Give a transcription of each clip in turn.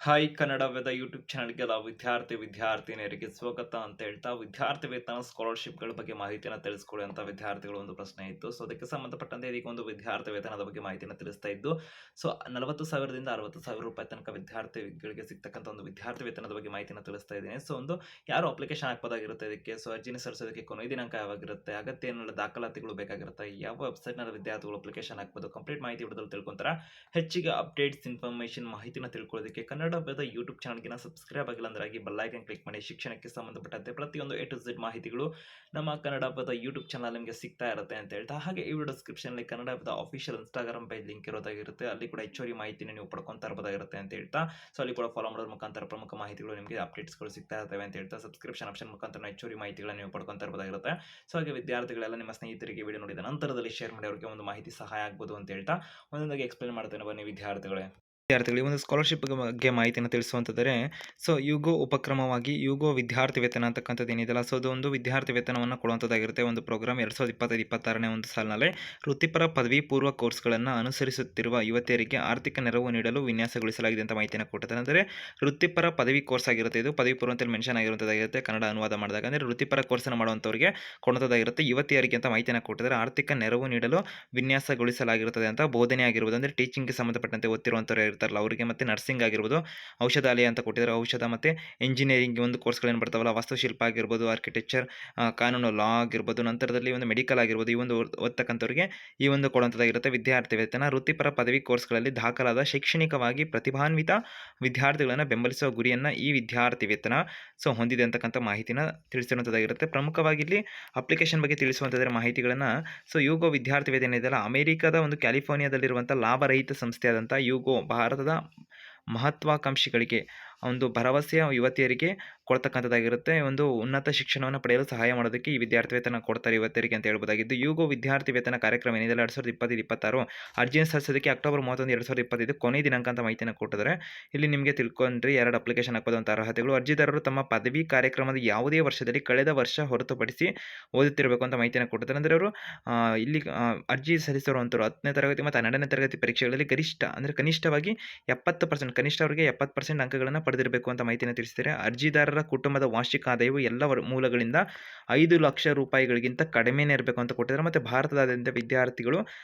Hi ಕನ್ನಡದ YouTube ಚಾನಲ್ಗೆಲ್ಲ ವಿದ್ಯಾರ್ಥಿನಿಯರಿಗೆ ಸ್ವಾಗತ ಅಂತ ಹೇಳ್ತಾ ವಿದ್ಯಾರ್ಥಿ ವೇತನ ಸ್ಕಾಲರ್ಶಿಪ್ಗಳ ಬಗ್ಗೆ ಮಾಹಿತಿಯನ್ನು ತಿಳಿಸ್ಕೊಡಿ ಅಂತ ವಿದ್ಯಾರ್ಥಿಗಳು ಒಂದು ಪ್ರಶ್ನೆ ಇತ್ತು. ಸೊ ಅದಕ್ಕೆ ಸಂಬಂಧಪಟ್ಟಂತೆ ಇದೀಗ ಒಂದು ವಿದ್ಯಾರ್ಥಿ ವೇತನದ ಬಗ್ಗೆ ಮಾಹಿತಿಯನ್ನು ತಿಳಿಸ್ತಾ ಇದ್ದು, ಸೊ 40,000ದಿಂದ 60,000 ರೂಪಾಯಿ ತನಕ ವಿದ್ಯಾರ್ಥಿಗಳಿಗೆ ಸಿಗ್ತಕ್ಕಂಥ ಒಂದು ವಿದ್ಯಾರ್ಥಿ ವೇತನದ ಬಗ್ಗೆ ಮಾಹಿತಿಯನ್ನು ತಿಳಿಸ್ತಾ ಇದ್ದೀನಿ. ಸೊ ಒಂದು ಯಾರು ಅಪ್ಲಿಕೇಶನ್ ಹಾಕಬಹುದಾಗಿರುತ್ತೆ, ಇದಕ್ಕೆ ಸೊ ಅರ್ಜಿನ ಸಲ್ಲಿಸೋದಕ್ಕೆ ಕೊನೆಯ ದಿನಾಂಕ ಯಾವಾಗಿರುತ್ತೆ, ಅಗತ್ಯ ಏನೆಲ್ಲ ದಾಖಲಾತಿಗಳು ಬೇಕಾಗಿರುತ್ತೆ, ಯಾವ ವೆಬ್ಸೈಟ್ನಲ್ಲಿ ವಿದ್ಯಾರ್ಥಿಗಳು ಅಪ್ಲಿಕೇಶನ್ ಹಾಕಬಹುದು, ಕಂಪ್ಲೀಟ್ ಮಾಹಿತಿ ವಿಡಿಯೋದಲ್ಲಿ ತಿಳ್ಕೊಂತಾರೆ. ಹೆಚ್ಚಿಗೆ ಅಪ್ಡೇಟ್ಸ್ ಇನ್ಫಾರ್ಮೇಷನ್ ಮಾಹಿತಿನ ತಿಳ್ಕೊಳ್ಳೋದಕ್ಕೆ ಕನ್ನಡ ಹಬ್ಬದ ಯೂಟ್ಯೂಬ್ ಚಾನಲ್ಗೆ ಸಬ್ಸ್ಕ್ರೈಬ್ ಆಗಿಲ್ಲ ಅಂದ್ರೆ ಆಗಿ ಬೆಲ್ ಐಕಾನ್ ಕ್ಲಿಕ್ ಮಾಡಿ. ಶಿಕ್ಷಣಕ್ಕೆ ಸಂಬಂಧಪಟ್ಟಂತೆ ಪ್ರತಿಯೊಂದು ಎ ಟು ಝೆಡ್ ಮಾಹಿತಿಗಳು ನಮ್ಮ ಕನ್ನಡ ಹಬ್ಬದ ಯೂಟ್ಯೂಬ್ ಚಾನಲ್ ನಿಮಗೆ ಸಿಗ್ತಾ ಇರುತ್ತೆ ಅಂತ ಹೇಳ್ತಾ, ಹಾಗೆ ಈ ವಿಡಿಯೋ ಡಿಸ್ಕ್ರಿಪ್ಷನ್ ಅಲ್ಲಿ ಕನ್ನಡ ಹಬ್ಬದ ಅಫಿಷಿಯಲ್ ಇನ್ಸ್ಟಾಗ್ರಾಮ್ ಪೇಜ್ ಲಿಂಕ್ ಇರೋದಾಗಿರುತ್ತೆ. ಅಲ್ಲಿ ಕೂಡ ಹೆಚ್ಚುವರಿ ಮಾಹಿತಿನ ನೀವು ಪಡ್ಕೊಂತಾ ಇರಬಹುದಾಗಿರುತ್ತೆ ಅಂತ ಹೇಳ್ತಾ, ಸೊ ಅಲ್ಲಿ ಕೂಡ ಫಾಲೋ ಮಾಡೋದ್ರ ಮುಖಾಂತರ ಪ್ರಮುಖ ಮಾಹಿತಿಗಳು ನಿಮಗೆ ಅಪ್ಡೇಟ್ಸ್ಗಳು ಸಿಗ್ತಾ ಇರ್ತವೆ ಅಂತ ಹೇಳ್ತಾ, ಸಬ್ಸ್ಕ್ರಿಪ್ಷನ್ ಆಪ್ಷನ್ ಮುಖಾಂತರ ಹೆಚ್ಚುವರಿ ಮಾಹಿತಿಗಳನ್ನು ನೀವು ಪಡ್ಕೊಂತಾ ಇರಬಹುದಾಗಿರುತ್ತೆ. ಸೊ ಹಾಗೆ ವಿದ್ಯಾರ್ಥಿಗಳೆಲ್ಲ ನಿಮ್ಮ ಸ್ನೇಹಿತರಿಗೆ ವಿಡಿಯೋ ನೋಡಿದ ನಂತರದಲ್ಲಿ ಶೇರ್ ಮಾಡಿ, ಅವರಿಗೆ ಒಂದು ಮಾಹಿತಿ ಸಹಾಯ ಆಗ್ಬೋದು ಅಂತ ಹೇಳ್ತಾ ಒಂದೊಂದಾಗಿ ಎಕ್ಸ್ಪ್ಲೇನ್ ಮಾಡ್ತೇನೆ ಬನ್ನಿ ವಿದ್ಯಾರ್ಥಿಗಳೇ. ವಿದ್ಯಾರ್ಥಿಗಳಿಗೆ ಒಂದು ಸ್ಕಾಲರ್ಶಿಪ್ ಬಗ್ಗೆ ಮಾಹಿತಿಯನ್ನು ತಿಳಿಸುವಂತಾದರೆ, ಸೊ ಯುಗೋ ಉಪಕ್ರಮವಾಗಿ ಯುಗೋ ವಿದ್ಯಾರ್ಥಿ ವೇತನ ಅಂತಕ್ಕಂಥದ್ದು ಏನಿದೆಯಲ್ಲ, ಸೊ ಅದು ಒಂದು ವಿದ್ಯಾರ್ಥಿ ವೇತನವನ್ನು ಕೊಡುವಂಥದ್ದಾಗಿರುತ್ತೆ. ಒಂದು ಪ್ರೋಗ್ರಾಮ್ 2025-26ನೇ ಒಂದು ಸಾಲಿನಲ್ಲಿ ವೃತ್ತಿಪರ ಪದವಿ ಪೂರ್ವ ಕೋರ್ಸ್ಗಳನ್ನು ಅನುಸರಿಸುತ್ತಿರುವ ಯುವತಿಯರಿಗೆ ಆರ್ಥಿಕ ನೆರವು ನೀಡಲು ವಿನ್ಯಾಸಗೊಳಿಸಲಾಗಿದೆ ಅಂತ ಮಾಹಿತಿಯನ್ನು ಕೊಟ್ಟಿದ್ದಾರೆ. ಅಂದರೆ ವೃತ್ತಿಪರ ಪದವಿ ಕೋರ್ಸ್ ಆಗಿರುತ್ತೆ, ಇದು ಪದವಿ ಪೂರ್ವ ಅಂತೇಳಿ ಮೆನ್ಷನ್ ಆಗಿರುವಂಥದ್ದಾಗಿರುತ್ತೆ ಕನ್ನಡ ಅನುವಾದ ಮಾಡಿದಾಗ. ಅಂದರೆ ವೃತ್ತಿಪರ ಕೋರ್ಸನ್ನು ಮಾಡುವಂಥವ್ರಿಗೆ ಕೊಡುವಂಥದ್ದಾಗಿರುತ್ತೆ. ಯುವತಿಯರಿಗೆ ಅಂತ ಮಾಹಿತಿಯನ್ನು ಕೊಟ್ಟಿದ್ದಾರೆ. ಆರ್ಥಿಕ ನೆರವು ನೀಡಲು ವಿನ್ಯಾಸಗೊಳಿಸಲಾಗಿರುತ್ತದೆ ಅಂತ ಬೋಧನೆ ಆಗಿರ್ಬೋದು, ಅಂದರೆ ಟೀಚಿಂಗ್ಗೆ ಸಂಬಂಧಪಟ್ಟಂತೆ ಓದ್ತಿರುವಂಥವ್ರು ಇರ್ತಾರಲ್ಲ ಅವರಿಗೆ, ಮತ್ತು ನರ್ಸಿಂಗ್ ಆಗಿರ್ಬೋದು, ಔಷಧಾಲಯ ಅಂತ ಕೊಟ್ಟಿದ್ದಾರೆ, ಔಷಧ ಮತ್ತು ಇಂಜಿನಿಯರಿಂಗ್ ಒಂದು ಕೋರ್ಸ್ಗಳೇನು ಬರ್ತಾವಲ್ಲ, ವಾಸ್ತುಶಿಲ್ಪ ಆಗಿರ್ಬೋದು, ಆರ್ಕಿಟೆಕ್ಚರ್, ಕಾನೂನು ಲಾ ಆಗಿರ್ಬೋದು, ನಂತರದಲ್ಲಿ ಒಂದು ಮೆಡಿಕಲ್ ಆಗಿರ್ಬೋದು, ಈ ಒಂದು ಓದ್ತಕ್ಕಂಥವ್ರಿಗೆ ಈ ಒಂದು ಕೊಡುವಂಥದ್ದಾಗಿರುತ್ತೆ ವಿದ್ಯಾರ್ಥಿ ವೇತನ. ವೃತ್ತಿಪರ ಪದವಿ ಕೋರ್ಸ್ಗಳಲ್ಲಿ ದಾಖಲಾದ ಶೈಕ್ಷಣಿಕವಾಗಿ ಪ್ರತಿಭಾನ್ವಿತ ವಿದ್ಯಾರ್ಥಿಗಳನ್ನು ಬೆಂಬಲಿಸುವ ಗುರಿಯನ್ನು ಈ ವಿದ್ಯಾರ್ಥಿ ವೇತನ ಸೊ ಹೊಂದಿದೆ ಅಂತಕ್ಕಂಥ ಮಾಹಿತಿನ ತಿಳಿಸಿರುವಂಥದ್ದಾಗಿರುತ್ತೆ. ಪ್ರಮುಖವಾಗಿ ಇಲ್ಲಿ ಅಪ್ಲಿಕೇಶನ್ ಬಗ್ಗೆ ತಿಳಿಸುವಂಥದ್ರ ಮಾಹಿತಿಗಳನ್ನು, ಸೊ ಯುಗೋ ವಿದ್ಯಾರ್ಥಿ ವೇತನ ಇದೆಯಲ್ಲ, ಅಮೆರಿಕದ ಒಂದು ಕ್ಯಾಲಿಫೋರ್ನಿಯಾದಲ್ಲಿರುವಂಥ ಲಾಭರಹಿತ ಸಂಸ್ಥೆಯಾದಂಥ ಯುಗೋ ಭಾರತದ ಮಹತ್ವಾಕಾಂಕ್ಷಿಗಳಿಗೆ ಒಂದು ಭರವಸೆಯ ಯುವತಿಯರಿಗೆ ಕೊಡ್ತಕ್ಕಂಥದ್ದಾಗಿರುತ್ತೆ. ಒಂದು ಉನ್ನತ ಶಿಕ್ಷಣವನ್ನು ಪಡೆಯಲು ಸಹಾಯ ಮಾಡೋದಕ್ಕೆ ಈ ವಿದ್ಯಾರ್ಥಿ ವೇತನ ಕೊಡ್ತಾರೆ ಯುವತಿಯರಿಗೆ ಅಂತ ಹೇಳ್ಬೋದಾಗಿದ್ದು, ಯುಗೋ ವಿದ್ಯಾರ್ಥಿ ವೇತನ ಕಾರ್ಯಕ್ರಮ ಏನಿದೆ 2025-26 ಅರ್ಜಿಯನ್ನು ಸಲ್ಲಿಸೋದಕ್ಕೆ ಅಕ್ಟೋಬರ್ 31, 2025 ಕೊನೆಯ ದಿನಾಂಕ ಅಂತ ಮಾಹಿತಿಯನ್ನು ಕೊಟ್ಟಿದ್ದಾರೆ. ಇಲ್ಲಿ ನಿಮಗೆ ತಿಳ್ಕೊಂಡ್ರಿ 2 ಅಪ್ಲಿಕೇಶನ್ ಹಾಕೋದು ಅಂತ ಅರ್ಹತೆಗಳು. ಅರ್ಜಿದಾರರು ತಮ್ಮ ಪದವಿ ಕಾರ್ಯಕ್ರಮದ ಯಾವುದೇ ವರ್ಷದಲ್ಲಿ ಕಳೆದ ವರ್ಷ ಹೊರತುಪಡಿಸಿ ಓದುತ್ತಿರಬೇಕು ಅಂತ ಮಾಹಿತಿಯನ್ನು ಕೊಟ್ಟಿದ್ದಾರೆ. ಅಂದರೆ ಅವರು ಇಲ್ಲಿ ಅರ್ಜಿ ಸಲ್ಲಿಸಿರುವಂಥವ್ರು 10ನೇ ತರಗತಿ ಮತ್ತು 12ನೇ ತರಗತಿ ಪರೀಕ್ಷೆಗಳಲ್ಲಿ ಗರಿಷ್ಠ ಅಂದರೆ ಕನಿಷ್ಠವಾಗಿ 70%, ಕನಿಷ್ಠ ಅವರಿಗೆ 70% ಅಂಕಗಳನ್ನು ಪಡೆದಿರಬೇಕು ಅಂತ ಮಾಹಿತಿಯನ್ನು ತಿಳಿಸಿದ್ದಾರೆ. ಅರ್ಜಿದಾರರ ಕುಟುಂಬದ ವಾರ್ಷಿಕ ಆದಾಯವು ಎಲ್ಲ ಮೂಲಗಳಿಂದ 5 ಲಕ್ಷ ರೂಪಾಯಿಗಳಿಗಿಂತ ಕಡಿಮೆನೇ ಇರಬೇಕು ಅಂತ ಕೊಟ್ಟಿದ್ದಾರೆ. ಮತ್ತು ಭಾರತದಾದ್ಯಂತ ವಿದ್ಯಾರ್ಥಿಗಳು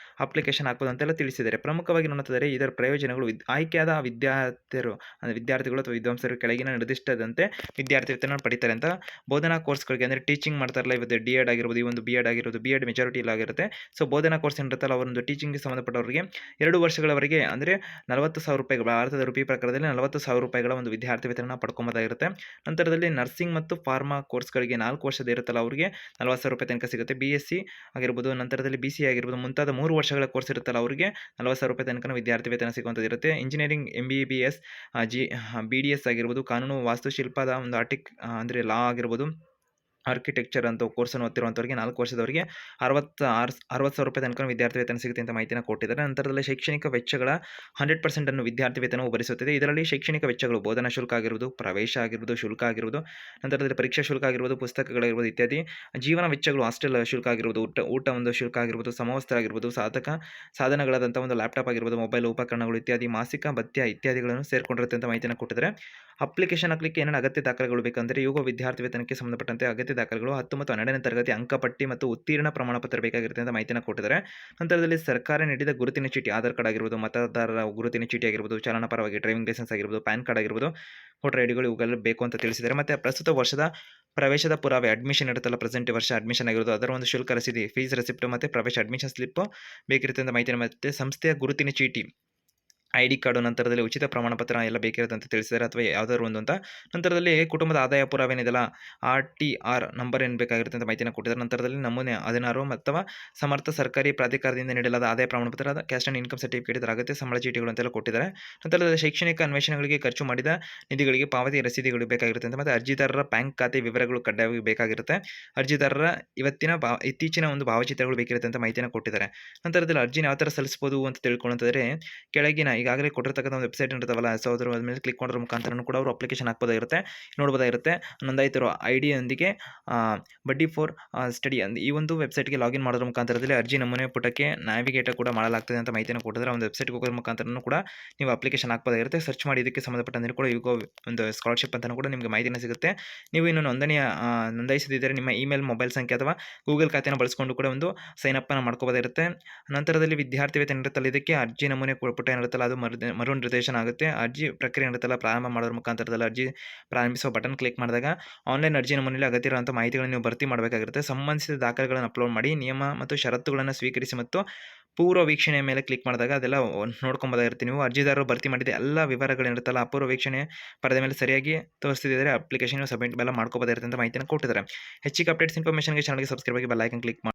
ಅಪ್ಲಿಕೇಶನ್ ಹಾಕಬಹುದು ಅಂತೆಲ್ಲ ತಿಳಿಸಿದ್ದಾರೆ. ಪ್ರಮುಖವಾಗಿ ನೋಡುತ್ತಿದ್ದಾರೆ ಇದರ ಪ್ರಯೋಜನಗಳು, ಆಯ್ಕೆಯಾದ ವಿದ್ಯಾರ್ಥಿಗಳು ಅಥವಾ ವಿದ್ವಾಂಸರು ಕೆಳಗಿನ ನಿರ್ದಿಷ್ಟದಂತೆ ವಿದ್ಯಾರ್ಥಿ ವೇತನ ಪಡಿತಾರೆ ಅಂತ. ಬೋಧನಾ ಕೋರ್ಸ್ಗಳಿಗೆ ಅಂದರೆ ಟೀಚಿಂಗ್ ಮಾಡ್ತಾರಲ್ಲ, ಇವತ್ತು ಡಿ.ಎಡ್ ಆಗಿರ್ಬೋದು, ಈ ಒಂದು ಬಿ.ಎಡ್ ಆಗಿರ್ಬೋದು, ಬಿ.ಎಡ್ ಮೆಜಾರಿಟಿ ಇಲ್ಲ ಆಗಿರುತ್ತೆ. ಸೊ ಬೋಧನಾ ಕೋರ್ಸ್ ಏನಿರುತ್ತಲ್ಲ, ಅವರೊಂದು ಟೀಚಿಂಗ್ಗೆ ಸಂಬಂಧಪಟ್ಟವರಿಗೆ 2 ವರ್ಷಗಳವರೆಗೆ ಅಂದರೆ 40,000 ರೂಪಾಯಿ, ಭಾರತದ ರುಪಿ ಪ್ರಕಾರದಲ್ಲಿ 40,000 ರೂಪಾಯಿಗಳ ಒಂದು ವಿದ್ಯಾರ್ಥಿ ವೇತನ ಪಡ್ಕೊಂಬೋದಾಗಿರುತ್ತೆ. ನಂತರದಲ್ಲಿ ನರ್ಸಿಂಗ್ ಮತ್ತು ಫಾರ್ಮಾ ಕೋರ್ಸ್ಗಳಿಗೆ 4 ವರ್ಷದ ಇರುತ್ತಲ್ಲ, ಅವರಿಗೆ 40,000 ರೂಪಾಯಿ ತನಕ ಸಿಗುತ್ತೆ. BSc ಆಗಿರ್ಬೋದು, ನಂತರದಲ್ಲಿ BCA ಆಗಿರ್ಬೋದು, ಮುಂತಾದ 3 ವರ್ಷಗಳ ಕೋರ್ಸ್ ಇರುತ್ತಲ್ಲ, ಅವರಿಗೆ 40,000 ರೂಪಾಯಿ ತನಕ ವಿದ್ಯಾರ್ಥಿ ವೇತನ ಸಿಗುವಂಥದ್ದು ಇರುತ್ತೆ. ಇಂಜಿನಿಯರಿಂಗ್ MBBS, BDS ಆಗಿರ್ಬೋದು, ಕಾನೂನು ವಾಸ್ತುಶಿಲ್ಪದ ಒಂದು ಅಂದರೆ ಲಾ ಆಗಿರ್ಬೋದು, ಆರ್ಕಿಟೆಕ್ಚರ್ ಅಂತ ಕೋರ್ಸನ್ನು ಓದ್ತಿರುವಂಥವ್ರಿಗೆ 4 ವರ್ಷದವರಿಗೆ 60,000 ರೂಪಾಯಿ ತನಕ ವಿದ್ಯಾರ್ಥಿ ವೇತನ ಸಿಗುತ್ತೆ ಅಂತ ಮಾಹಿತಿಯನ್ನು ಕೊಟ್ಟಿದ್ದಾರೆ. ನಂತರದಲ್ಲಿ ಶೈಕ್ಷಣಿಕ ವೆಚ್ಚಗಳ 100% ಅನ್ನು ವಿದ್ಯಾರ್ಥಿ ವೇತನವು ಭರಿಸುತ್ತದೆ. ಇದರಲ್ಲಿ ಶೈಕ್ಷಣಿಕ ವೆಚ್ಚಗಳು ಬೋಧನಾ ಶುಲ್ಕ ಆಗಿರ್ಬೋದು, ಪ್ರವೇಶ ಆಗಿರ್ಬೋದು, ಶುಲ್ಕ ಆಗಿರ್ಬೋದು, ನಂತರದಲ್ಲಿ ಪರೀಕ್ಷಾ ಶುಲ್ಕ ಆಗಿರ್ಬೋದು, ಪುಸ್ತಕಗಳಾಗಿರ್ಬೋದು ಇತ್ಯಾದಿ. ಜೀವನ ವೆಚ್ಚಗಳು, ಹಾಸ್ಟೆಲ್ ಶುಲ್ಕ ಆಗಿರ್ಬೋದು, ಊಟ ಒಂದು ಶುಲ್ಕ ಆಗಿರ್ಬೋದು, ಸಮವಸ್ತ್ರ ಆಗಿರ್ಬೋದು, ಸಾಧನಗಳಾದಂಥ ಒಂದು ಲ್ಯಾಪ್ಟಾಪ್ ಆಗಿರ್ಬೋದು, ಮೊಬೈಲ್ ಉಪಕರಣಗಳು ಇತ್ಯಾದಿ, ಮಾಸಿಕ ಭತ್ಯೆ ಇತ್ಯಾದಿಗಳನ್ನು ಸೇರಿಕೊಂಡಿರುತ್ತೆ ಅಂತ ಮಾಹಿತಿಯನ್ನು ಕೊಟ್ಟಿದ್ದಾರೆ. ಅಪ್ಲಿಕೇಶನ್ ಹಾಕಲಿಕ್ಕೆ ಏನೇನು ಅಗತ್ಯ ದಾಖಲೆಗಳು ಬೇಕಂದರೆ, ಯುವ ವಿದ್ಯಾರ್ಥಿ ವೇತನಕ್ಕೆ ಸಂಬಂಧಪಟ್ಟಂತೆ ಅಗತ್ಯ ದಾಖಲೆಗಳು 10 ಮತ್ತು 12ನೇ ತರಗತಿ ಅಂಕಪಟ್ಟಿ ಮತ್ತು ಉತ್ತೀರ್ಣ ಪ್ರಮಾಣಪತ್ರ ಬೇಕಾಗಿರುತ್ತೆ ಅಂತ ಮಾಹಿತಿಯನ್ನು ಕೊಟ್ಟಿದ್ದಾರೆ. ನಂತರದಲ್ಲಿ ಸರ್ಕಾರ ನೀಡಿದ ಗುರುತಿನ ಚೀಟಿ, ಆಧಾರ್ ಕಾರ್ಡ್ ಆಗಿರ್ಬೋದು, ಮತದಾರರ ಗುರುತಿನ ಚೀಟಿ ಆಗಿರ್ಬೋದು, ಚಾಲನಾ ಪರವಾಗಿ ಡ್ರೈವಿಂಗ್ ಲೈಸೆನ್ಸ್ ಆಗಿರ್ಬೋದು, ಪ್ಯಾನ್ ಕಾರ್ಡ್ ಆಗಿರ್ಬೋದು, ವೋಟರ್ ಐಡಿಗಳು ಇವುಗಳು ಬೇಕು ಅಂತ ತಿಳಿಸಿದ್ದಾರೆ. ಮತ್ತು ಪ್ರಸ್ತುತ ವರ್ಷದ ಪ್ರವೇಶದ ಪುರಾವೆ, ಅಡ್ಮಿಷನ್ ಇರುತ್ತಲ್ಲ, ಪ್ರೆಸೆಂಟ್ ವರ್ಷ ಅಡ್ಮಿಷನ್ ಆಗಿರೋದು, ಅದರ ಒಂದು ಶುಲ್ಕ ರಸೀದಿ, ಫೀಸ್ ರೆಸಿಪ್ಟ್ ಮತ್ತು ಪ್ರವೇಶ ಅಡ್ಮಿಷನ್ ಸ್ಲಿಪ್ ಬೇಕಿರುತ್ತೆ ಅಂತ ಮಾಹಿತಿಯನ್ನು, ಮತ್ತು ಸಂಸ್ಥೆಯ ಗುರುತಿನ ಚೀಟಿ, ID ಕಾರ್ಡು, ನಂತರದಲ್ಲಿ ಉಚಿತ ಪ್ರಮಾಣಪತ್ರ ಎಲ್ಲ ಬೇಕಿರುತ್ತೆ ಅಂತ ತಿಳಿಸಿದ್ದಾರೆ, ಅಥವಾ ಯಾವುದಾದ್ರು ಒಂದು ಅಂತ. ನಂತರದಲ್ಲಿ ಕುಟುಂಬದ ಆದಾಯ ಪುರಾವೆ ಏನಿದೆಯಲ್ಲ, RTR ನಂಬರ್ ಏನು ಬೇಕಾಗಿರುತ್ತೆ ಅಂತ ಮಾಹಿತಿಯನ್ನು ಕೊಟ್ಟಿದ್ದಾರೆ. ನಂತರದಲ್ಲಿ ನಮೂನೆ 16 ಅಥವಾ ಸಮರ್ಥ ಸರ್ಕಾರಿ ಪ್ರಾಧಿಕಾರದಿಂದ ನೀಡಲಾದ ಆದಾಯ ಪ್ರಮಾಣಪತ್ರ, ಕ್ಯಾಸ್ಟ್ ಆ್ಯಂಡ್ ಇನ್ಕಮ್ ಸರ್ಟಿಫಿಕೇಟ್, ಇದರ ಅಗತ್ಯ ಸಂಬಳ ಚೀಟಿಗಳು ಅಂತೆಲ್ಲ ಕೊಟ್ಟಿದ್ದಾರೆ. ನಂತರದಲ್ಲಿ ಶೈಕ್ಷಣಿಕ ಅನ್ವೇಷಣೆಗಳಿಗೆ ಖರ್ಚು ಮಾಡಿದ ನಿಧಿಗಳಿಗೆ ಪಾವತಿ ರಸೀದಿಗಳು ಬೇಕಾಗಿರುತ್ತೆ ಅಂತ. ಮತ್ತು ಅರ್ಜಿದಾರರ ಬ್ಯಾಂಕ್ ಖಾತೆ ವಿವರಗಳು ಕಡ್ಡಾಯವಾಗಿ ಬೇಕಾಗಿರುತ್ತೆ. ಅರ್ಜಿದಾರರ ಇತ್ತೀಚಿನ ಒಂದು ಭಾವಚಿತ್ರಗಳು ಬೇಕಿರುತ್ತೆ ಅಂತ ಮಾಹಿತಿಯನ್ನು ಕೊಟ್ಟಿದ್ದಾರೆ. ನಂತರದಲ್ಲಿ ಅರ್ಜಿನ ಯಾವ ಥರ ಸಲ್ಲಿಸಬಹುದು ಅಂತ ತಿಳ್ಕೊಳ್ಳೋಂತಾದರೆ, ಕೆಳಗಿನ ಈಗಾಗಲೇ ಕೊಟ್ಟಿರ್ತಕ್ಕಂಥ ಒಂದು ವೆಬ್ಸೈಟ್ ಇರ್ತಾವಲ್ಲ, ಸೊ ಅದ್ರ ಮೇಲೆ ಕ್ಲಿಕ್ ಮಾಡೋದ್ರ ಮುಖಾಂತರನೂ ಕೂಡ ಅವರು ಅಪ್ಲಿಕೇಶನ್ ಹಾಕ್ಬೋದಾಗಿರುತ್ತೆ. ನೋಡ್ಬೋದಾಗಿರುತ್ತೆ. ನೋಂದಾಯಿತಿರೋ ಐಡಿಯೊಂದಿಗೆ ಬಡ್ಡಿ ಫಾರ್ ಸ್ಟಡಿ ಈ ಒಂದು ವೆಬ್ಸೈಟ್ಗೆ ಲಾಗಿನ್ ಮಾಡೋದ್ರ ಮುಖಾಂತರದಲ್ಲಿ ಅರ್ಜಿ ನಮೂನೆ ಪುಟಕ್ಕೆ ನ್ಯಾವಿಗೇಟರ್ ಕೂಡ ಮಾಡಲಾಗ್ತದೆ ಅಂತ ಮಾಹಿತಿಯನ್ನು ಕೊಟ್ಟಿದ್ದಾರೆ. ಒಂದು ವೆಬ್ಸೈಟ್ಗೆ ಹೋಗೋದ್ರ ಮುಖಾಂತರನೂ ಕೂಡ ನೀವು ಅಪ್ಲಿಕೇಶನ್ ಹಾಕ್ಬೋದಾಗಿರುತ್ತೆ. ಸರ್ಚ್ ಮಾಡಿ ಇದಕ್ಕೆ ಸಂಬಂಧಪಟ್ಟಂತೆ ಕೂಡ ಯುಗೋ ಒಂದು ಸ್ಕಾಲರ್ಶಿಪ್ ಅಂತಲೂ ಕೂಡ ನಿಮಗೆ ಮಾಹಿತಿನ ಸಿಗುತ್ತೆ. ನೀವು ಇನ್ನು ನೋಂದಾಯಿಸದಿದ್ದರೆ ನಿಮ್ಮ ಇಮೇಲ್, ಮೊಬೈಲ್ ಸಂಖ್ಯೆ ಅಥವಾ ಗೂಗಲ್ ಖಾತೆಯನ್ನು ಬಳಸಿಕೊಂಡು ಕೂಡ ಒಂದು ಸೈನ್ ಅಪ್ ಮಾಡ್ಕೋಬೋದಿರುತ್ತೆ. ನಂತರದಲ್ಲಿ ವಿದ್ಯಾರ್ಥಿ ವೇತನ ಇರುತ್ತಲ್ಲ, ಇದಕ್ಕೆ ಅರ್ಜಿ ನಮೂನೆ ಪುಟ ಏನಿರುತ್ತಲ್ಲ ಅದು ಮರು ನಿರ್ದೇಶನ ಆಗುತ್ತೆ. ಅರ್ಜಿ ಪ್ರಕ್ರಿಯೆ ಇರುತ್ತಲ್ಲ, ಪ್ರಾರಂಭ ಮಾಡೋದ್ರ ಮುಖಾಂತರದಲ್ಲಿ ಅರ್ಜಿ ಪ್ರಾರಂಭಿಸುವ ಬಟನ್ ಕ್ಲಿಕ್ ಮಾಡಿದಾಗ ಆನ್ಲೈನ್ ಅರ್ಜಿ ನಮೂನೆಯಲ್ಲಿ ಅಗತ್ಯ ಇರುವಂಥ ಮಾಹಿತಿಗಳನ್ನು ನೀವು ಭರ್ತಿ ಮಾಡಬೇಕಾಗಿರುತ್ತೆ. ಸಂಬಂಧಿಸಿದ ದಾಖಲೆಗಳನ್ನು ಅಪ್ಲೋಡ್ ಮಾಡಿ ನಿಯಮ ಮತ್ತು ಷರತ್ತುಗಳನ್ನು ಸ್ವೀಕರಿಸಿ ಮತ್ತು ಪೂರ್ವ ವೀಕ್ಷಣೆಯ ಮೇಲೆ ಕ್ಲಿಕ್ ಮಾಡಿದಾಗ ಅದೆಲ್ಲ ನೋಡ್ಕೊಬೋದಾಗಿರುತ್ತೆ. ನೀವು ಅರ್ಜಿದಾರರು ಭರ್ತಿ ಮಾಡಿದ ಎಲ್ಲ ವಿವರಗಳಿರುತ್ತಲ್ಲ, ಅಪೂರ್ವ ವೀಕ್ಷಣೆ ಪಡೆದ ಮೇಲೆ ಸರಿಯಾಗಿ ತೋರಿಸ್ತಿದ್ದರೆ ಅಪ್ಲಿಕೇಶನ್ ಸಬ್ಮಿಟ್ ಎಲ್ಲ ಮಾಡ್ಕೋಬೋದಾಗಿರುತ್ತೆ ಅಂತ ಮಾಹಿತಿಯನ್ನು ಕೊಟ್ಟಿದ್ದಾರೆ. ಹೆಚ್ಚಿಗೆ ಅಪ್ಡೇಟ್ಸ್ ಇನ್ಫಾರ್ಮೇಷನ್ಗೆ ಚಾನಲ್ಗೆ ಸಬ್ಸ್ಕ್ರೈಬ್ ಆಗಿ ಬೆಲ್ ಐಕಾನ್ ಕ್ಲಿಕ್ ಮಾಡಿ.